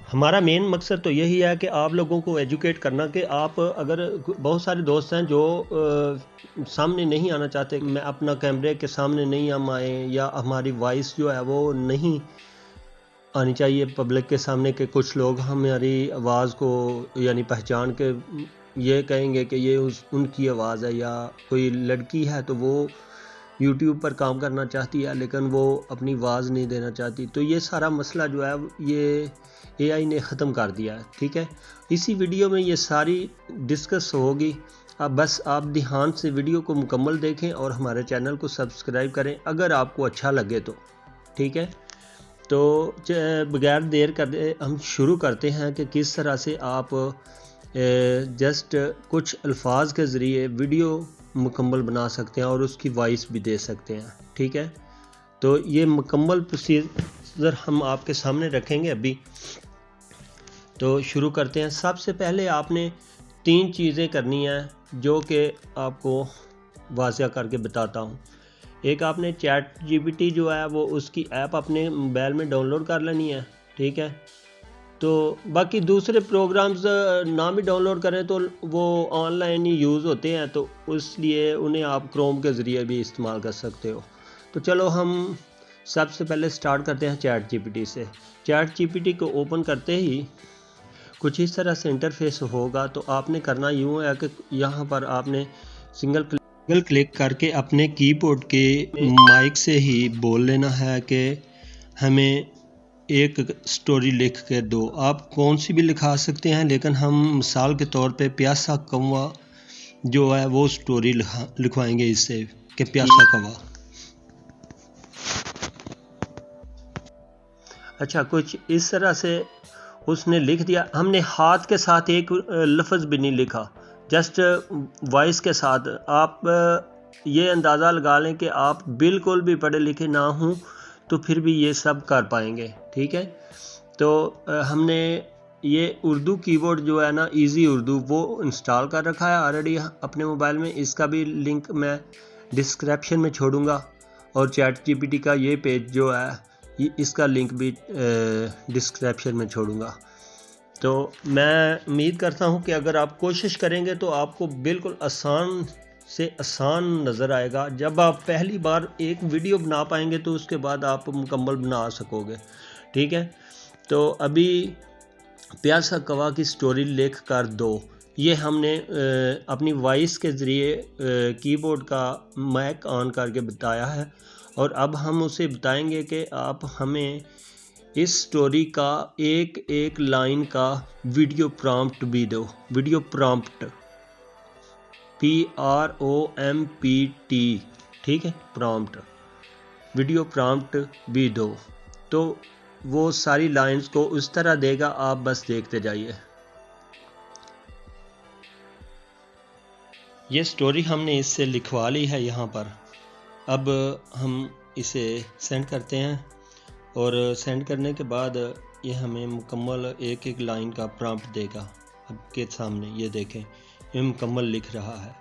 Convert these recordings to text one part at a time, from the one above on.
हमारा मेन मकसद तो यही है कि आप लोगों को एजुकेट करना कि आप अगर बहुत सारे दोस्त हैं जो सामने नहीं आना चाहते, मैं अपना कैमरे के सामने नहीं हम आए या हमारी वॉइस जो है वो नहीं आनी चाहिए पब्लिक के सामने, कि कुछ लोग हमारी आवाज़ को यानी पहचान के ये कहेंगे कि ये उनकी आवाज़ है, या कोई लड़की है तो वो यूट्यूब पर काम करना चाहती है लेकिन वो अपनी आवाज़ नहीं देना चाहती। तो ये सारा मसला जो है ये एआई ने ख़त्म कर दिया है। ठीक है, इसी वीडियो में ये सारी डिस्कस होगी। अब बस आप ध्यान से वीडियो को मुकम्मल देखें और हमारे चैनल को सब्सक्राइब करें अगर आपको अच्छा लगे तो। ठीक है, तो बगैर देर कर हम शुरू करते हैं कि किस तरह से आप जस्ट कुछ अल्फाज के ज़रिए वीडियो मुकम्मल बना सकते हैं और उसकी वॉइस भी दे सकते हैं। ठीक है, तो ये मुकम्मल प्रोसीजर हम आपके सामने रखेंगे अभी। तो शुरू करते हैं। सबसे पहले आपने 3 चीज़ें करनी हैं जो कि आपको वाज़िया करके बताता हूँ। एक, आपने चैट जीपीटी जो है वो उसकी ऐप अपने मोबाइल में डाउनलोड कर लेनी है। ठीक है, तो बाकी दूसरे प्रोग्राम्स ना भी डाउनलोड करें तो वो ऑनलाइन ही यूज़ होते हैं, तो इसलिए उन्हें आप क्रोम के ज़रिए भी इस्तेमाल कर सकते हो। तो चलो हम सबसे पहले स्टार्ट करते हैं चैट जीपीटी से। चैट जीपीटी को ओपन करते ही कुछ इस तरह से इंटरफेस होगा। तो आपने करना यूँ है कि यहाँ पर आपने सिंगल क्लिक करके अपने कीबोर्ड के माइक से ही बोल लेना है कि हमें एक स्टोरी लिख के दो। आप कौन सी भी लिखा सकते हैं, लेकिन हम मिसाल के तौर पे प्यासा कौवा जो है वो स्टोरी लिखवाएंगे इससे कि प्यासा कौवा। अच्छा, कुछ इस तरह से उसने लिख दिया। हमने हाथ के साथ एक लफ्ज़ भी नहीं लिखा, जस्ट वॉइस के साथ। आप ये अंदाज़ा लगा लें कि आप बिल्कुल भी पढ़े लिखे ना हों तो फिर भी ये सब कर पाएंगे। ठीक है, तो हमने ये उर्दू कीबोर्ड जो है ना, इजी उर्दू, वो इंस्टॉल कर रखा है ऑलरेडी अपने मोबाइल में। इसका भी लिंक मैं डिस्क्रिप्शन में छोड़ूंगा और चैट जीपीटी का ये पेज जो है इसका लिंक भी डिस्क्रिप्शन में छोड़ूंगा। तो मैं उम्मीद करता हूं कि अगर आप कोशिश करेंगे तो आपको बिल्कुल आसान से आसान नज़र आएगा। जब आप पहली बार एक वीडियो बना पाएंगे तो उसके बाद आप मुकम्मल बना सकोगे। ठीक है, तो अभी प्यासा कौवा की स्टोरी लिख कर दो, ये हमने अपनी वॉइस के ज़रिए कीबोर्ड का माइक ऑन करके बताया है। और अब हम उसे बताएंगे कि आप हमें इस स्टोरी का एक एक लाइन का वीडियो प्रॉम्प्ट भी दो। Video prompt, PROMPT। ठीक है, प्रॉम्प्ट, वीडियो प्रॉम्प्ट भी दो। तो वो सारी लाइंस को उस तरह देगा, आप बस देखते जाइए। ये स्टोरी हमने इससे लिखवा ली है यहाँ पर। अब हम इसे सेंड करते हैं और सेंड करने के बाद ये हमें मुकम्मल एक एक लाइन का प्रॉम्प्ट देगा। आपके सामने ये देखें, ये मुकम्मल लिख रहा है।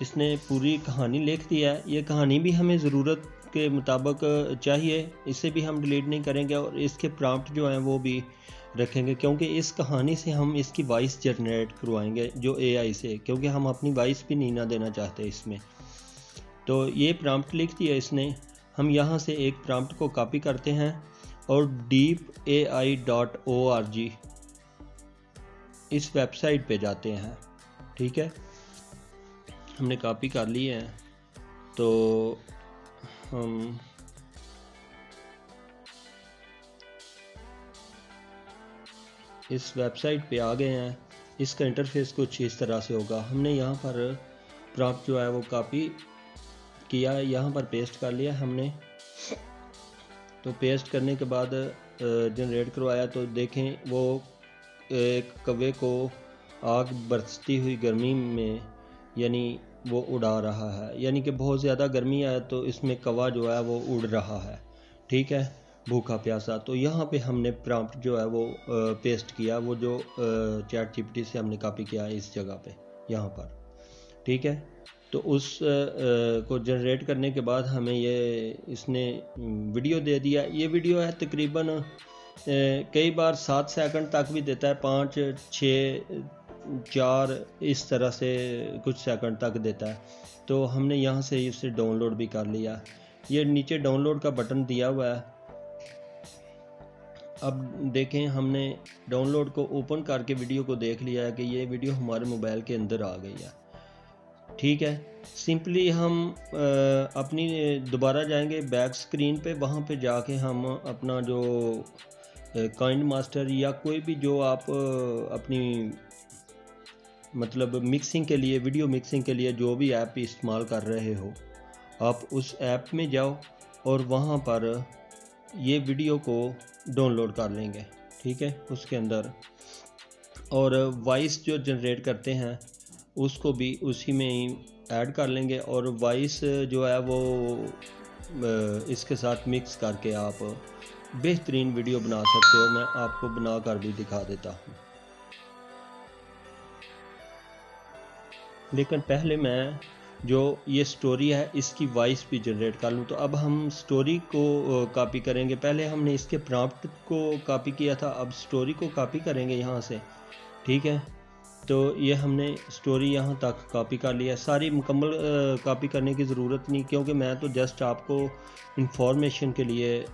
इसने पूरी कहानी लिख दिया है। ये कहानी भी हमें ज़रूरत के मुताबिक चाहिए, इसे भी हम डिलीट नहीं करेंगे और इसके प्रॉम्प्ट जो हैं वो भी रखेंगे, क्योंकि इस कहानी से हम इसकी वॉइस जनरेट करवाएंगे जो एआई से, क्योंकि हम अपनी वॉइस भी नहीं ना देना चाहते इसमें। तो ये प्रॉम्प्ट लिख दिया इसने। हम यहाँ से एक प्रॉम्प्ट को कॉपी करते हैं और deepai.org इस वेबसाइट पे जाते हैं। ठीक है, हमने कॉपी कर लिए हैं। तो हम इस वेबसाइट पे आ गए हैं। इसका इंटरफेस कुछ इस तरह से होगा। हमने यहाँ पर प्रॉम्प्ट जो है वो कॉपी किया, यहाँ पर पेस्ट कर लिया हमने। तो पेस्ट करने के बाद जनरेट करवाया तो देखें वो एक कौवे को आग बरसती हुई गर्मी में यानी वो उड़ा रहा है, यानी कि बहुत ज़्यादा गर्मी है तो इसमें कौवा जो है वो उड़ रहा है। ठीक है, भूखा प्यासा। तो यहाँ पे हमने प्रॉम्प्ट जो है वो पेस्ट किया, वो जो चैट जीपीटी से हमने कॉपी किया इस जगह पे यहाँ पर। ठीक है, तो उस को जनरेट करने के बाद हमें ये इसने वीडियो दे दिया। ये वीडियो है तकरीबन कई बार 7 सेकंड तक भी देता है, 5, 6, 4 इस तरह से कुछ सेकंड तक देता है। तो हमने यहाँ से इसे डाउनलोड भी कर लिया। ये नीचे डाउनलोड का बटन दिया हुआ है। अब देखें, हमने डाउनलोड को ओपन करके वीडियो को देख लिया है कि ये वीडियो हमारे मोबाइल के अंदर आ गई है। ठीक है, सिंपली हम अपनी दोबारा जाएंगे बैक स्क्रीन पे, वहाँ पे जाके हम अपना जो काइंड मास्टर या कोई भी जो आप अपनी मतलब मिक्सिंग के लिए, वीडियो मिक्सिंग के लिए जो भी ऐप इस्तेमाल कर रहे हो, आप उस ऐप में जाओ और वहाँ पर ये वीडियो को डाउनलोड कर लेंगे। ठीक है, उसके अंदर और वॉइस जो जनरेट करते हैं उसको भी उसी में ही ऐड कर लेंगे और वॉइस जो है वो इसके साथ मिक्स करके आप बेहतरीन वीडियो बना सकते हो। मैं आपको बना कर भी दिखा देता हूँ, लेकिन पहले मैं जो ये स्टोरी है इसकी वॉइस भी जनरेट कर लूँ। तो अब हम स्टोरी को कॉपी करेंगे। पहले हमने इसके प्रॉम्प्ट को कॉपी किया था, अब स्टोरी को कॉपी करेंगे यहाँ से। ठीक है, तो ये हमने स्टोरी यहाँ तक कॉपी कर लिया। सारी मुकम्मल कॉपी करने की ज़रूरत नहीं, क्योंकि मैं तो जस्ट आपको इंफॉर्मेशन के लिए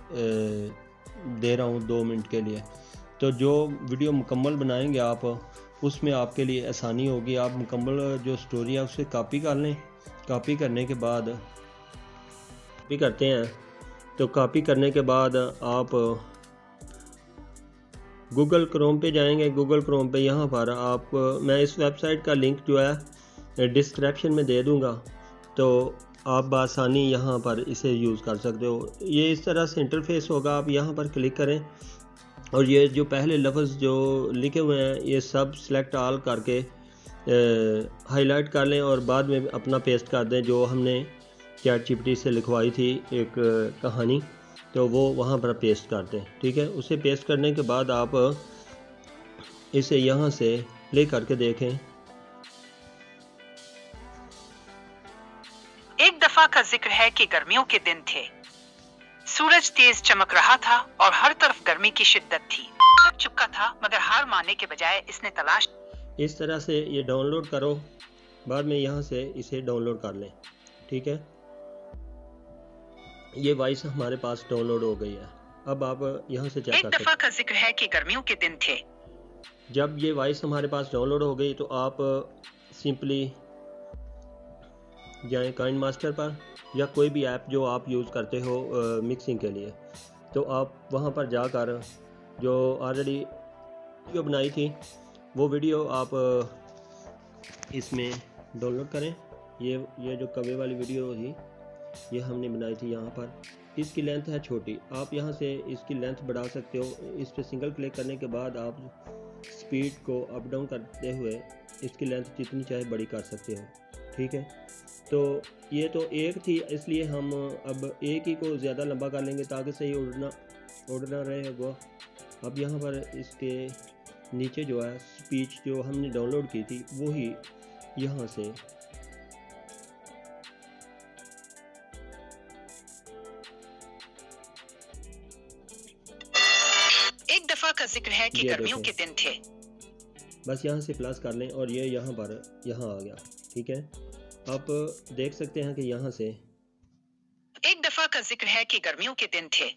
दे रहा हूँ 2 मिनट के लिए। तो जो वीडियो मुकम्मल बनाएंगे आप, उसमें आपके लिए आसानी होगी। आप मुकम्मल जो स्टोरी है उसे कॉपी कर लें। कॉपी करने के बाद कॉपी करते हैं, तो कॉपी करने के बाद आप गूगल क्रोम पे जाएंगे। गूगल क्रोम पे यहाँ पर आप, मैं इस वेबसाइट का लिंक जो है डिस्क्रिप्शन में दे दूँगा, तो आप बआसानी यहाँ पर इसे यूज़ कर सकते हो। ये इस तरह से इंटरफेस होगा। आप यहाँ पर क्लिक करें और ये जो पहले लफ्ज़ जो लिखे हुए हैं ये सब सिलेक्ट ऑल करके हाईलाइट कर लें और बाद में अपना पेस्ट कर दें। जो हमने ChatGPT से लिखवाई थी एक कहानी, तो वो वहाँ पर पेस्ट कर दें। ठीक है, उसे पेस्ट करने के बाद आप इसे यहाँ से प्ले करके देखें। एक दफा का जिक्र है कि गर्मियों के दिन थे, सूरज तेज चमक रहा था और हर तरफ गर्मी की शिद्दत थी। थक चुका था मगर हार मानने के बजाय इसने तलाश। इस तरह से ये डाउनलोड करो, बाद में यहाँ से इसे डाउनलोड कर लें। ठीक है, ये वॉइस हमारे पास डाउनलोड हो गई है। अब आप यहाँ से चेक कर सकते हैं। एक दफा का जिक्र है कि गर्मियों के दिन थे। जब ये वॉइस हमारे पास डाउनलोड हो गई तो आप सिंपली जाएं काइंड मास्टर पर या कोई भी ऐप जो आप यूज़ करते हो मिक्सिंग के लिए, तो आप वहाँ पर जाकर जो ऑलरेडी वीडियो बनाई थी वो वीडियो आप इसमें डाउनलोड करें। ये जो कवे वाली वीडियो थी ये हमने बनाई थी। यहाँ पर इसकी लेंथ है छोटी, आप यहाँ से इसकी लेंथ बढ़ा सकते हो। इस पर सिंगल क्लिक करने के बाद आप स्पीड को अप डाउन करते हुए इसकी लेंथ जितनी चाहे बड़ी कर सकते हो। ठीक है, तो ये तो एक थी, इसलिए हम अब एक ही को ज़्यादा लंबा कर लेंगे ताकि सही उड़ना रहे वो। अब यहाँ पर इसके नीचे जो है स्पीच जो हमने डाउनलोड की थी वो ही यहाँ से एक दफा का जिक्र है कि गर्मियों के दिन थे, बस यहाँ से प्लस कर लें और ये यहाँ पर आ गया। ठीक है, आप देख सकते हैं कि यहाँ से एक दफा का जिक्र है कि गर्मियों के दिन थे,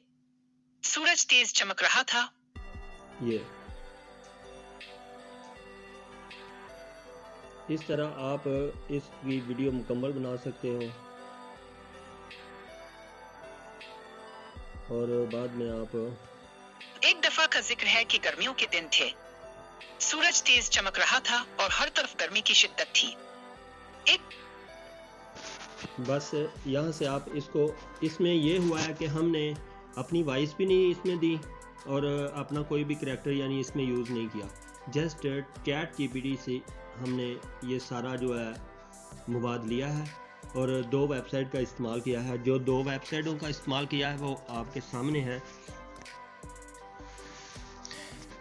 सूरज तेज चमक रहा था। ये इस तरह आप इसकी वीडियो मुकम्मल बना सकते हो और बाद में आप एक दफा का जिक्र है कि गर्मियों के दिन थे, सूरज तेज चमक रहा था और हर तरफ गर्मी की शिद्दत थी। बस यहाँ से आप इसको, इसमें ये हुआ है कि हमने अपनी वॉइस भी नहीं इसमें दी और अपना कोई भी करैक्टर यानी इसमें यूज़ नहीं किया। जस्ट ChatGPT से हमने ये सारा जो है मवाद लिया है और 2 वेबसाइट का इस्तेमाल किया है। जो 2 वेबसाइटों का इस्तेमाल किया है वो आपके सामने है।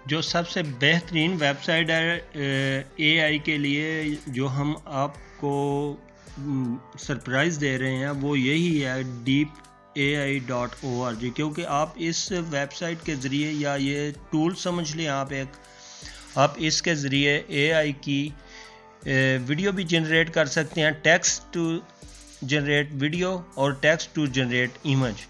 जो सबसे बेहतरीन वेबसाइट है AI के लिए जो हम आपको सरप्राइज़ दे रहे हैं वो यही है, डीप ai.org, क्योंकि आप इस वेबसाइट के ज़रिए या ये टूल समझ लें आप इसके ज़रिए AI की वीडियो भी जनरेट कर सकते हैं, टेक्स्ट टू जनरेट वीडियो और टेक्स्ट टू जनरेट इमेज।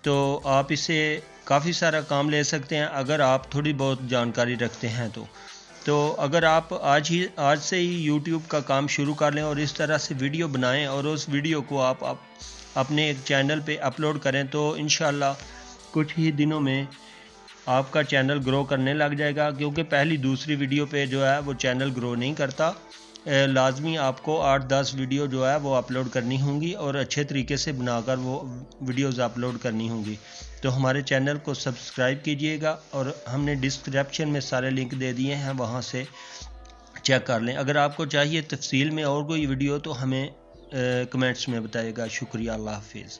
तो आप इससे काफ़ी सारा काम ले सकते हैं अगर आप थोड़ी बहुत जानकारी रखते हैं तो अगर आप आज से ही YouTube का काम शुरू कर लें और इस तरह से वीडियो बनाएं और उस वीडियो को आप अपने एक चैनल पे अपलोड करें तो इंशाल्लाह कुछ ही दिनों में आपका चैनल ग्रो करने लग जाएगा, क्योंकि पहली दूसरी वीडियो पे जो है वो चैनल ग्रो नहीं करता। लाजमी आपको 8-10 वीडियो जो है वो अपलोड करनी होंगी और अच्छे तरीके से बनाकर वो वीडियोस अपलोड करनी होंगी। तो हमारे चैनल को सब्सक्राइब कीजिएगा और हमने डिस्क्रिप्शन में सारे लिंक दे दिए हैं, वहाँ से चेक कर लें। अगर आपको चाहिए तफसील में और कोई वीडियो तो हमें कमेंट्स में बताइएगा। शुक्रिया, अल्लाह हाफिज़।